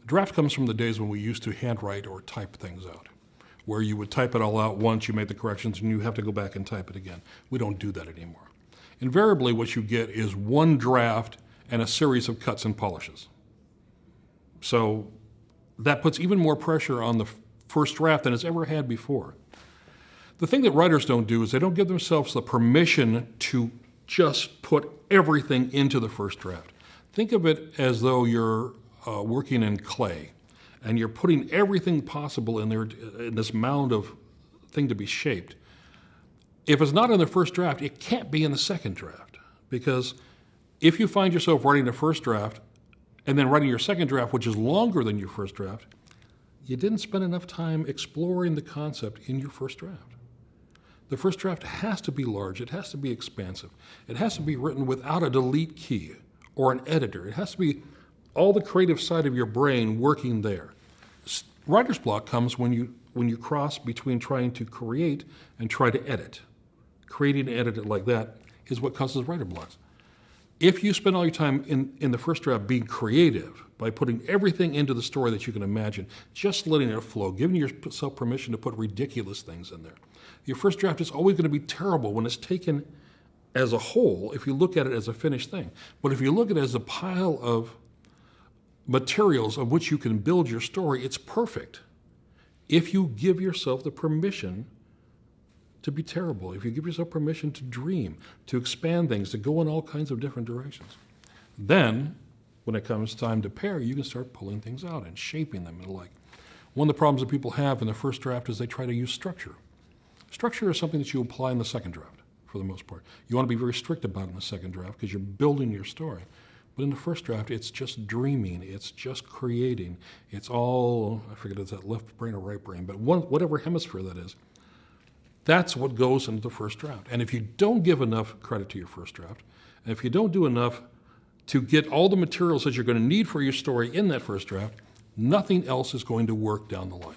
Draft comes from the days when we used to handwrite or type things out, where you would type it all out once, you made the corrections, and you have to go back and type it again. We don't do that anymore. Invariably, what you get is one draft and a series of cuts and polishes. So that puts even more pressure on the first draft than it's ever had before. The thing that writers don't do is they don't give themselves the permission to just put everything into the first draft. Think of it as though you're working in clay and you're putting everything possible in there in this mound of thing to be shaped. If it's not in the first draft, it can't be in the second draft, because if you find yourself writing the first draft and then writing your second draft, which is longer than your first draft, you didn't spend enough time exploring the concept in your first draft. The first draft has to be large, it has to be expansive, it has to be written without a delete key or an editor. It has to be all the creative side of your brain working there. Writer's block comes when you cross between trying to create and try to edit. Creating and editing like that is what causes writer blocks. If you spend all your time in the first draft being creative, by putting everything into the story that you can imagine, just letting it flow, giving yourself permission to put ridiculous things in there, your first draft is always going to be terrible when it's taken as a whole, if you look at it as a finished thing. But if you look at it as a pile of materials of which you can build your story, it's perfect. If you give yourself the permission to be terrible, if you give yourself permission to dream, to expand things, to go in all kinds of different directions, then when it comes time to pair, you can start pulling things out and shaping them and the like. One of the problems that people have in the first draft is they try to use structure. Structure is something that you apply in the second draft, for the most part. You want to be very strict about it in the second draft because you're building your story. But in the first draft, it's just dreaming, it's just creating. It's all, I forget if it's that left brain or right brain, but whatever hemisphere that is, that's what goes into the first draft. And if you don't give enough credit to your first draft, and if you don't do enough to get all the materials that you're going to need for your story in that first draft, nothing else is going to work down the line.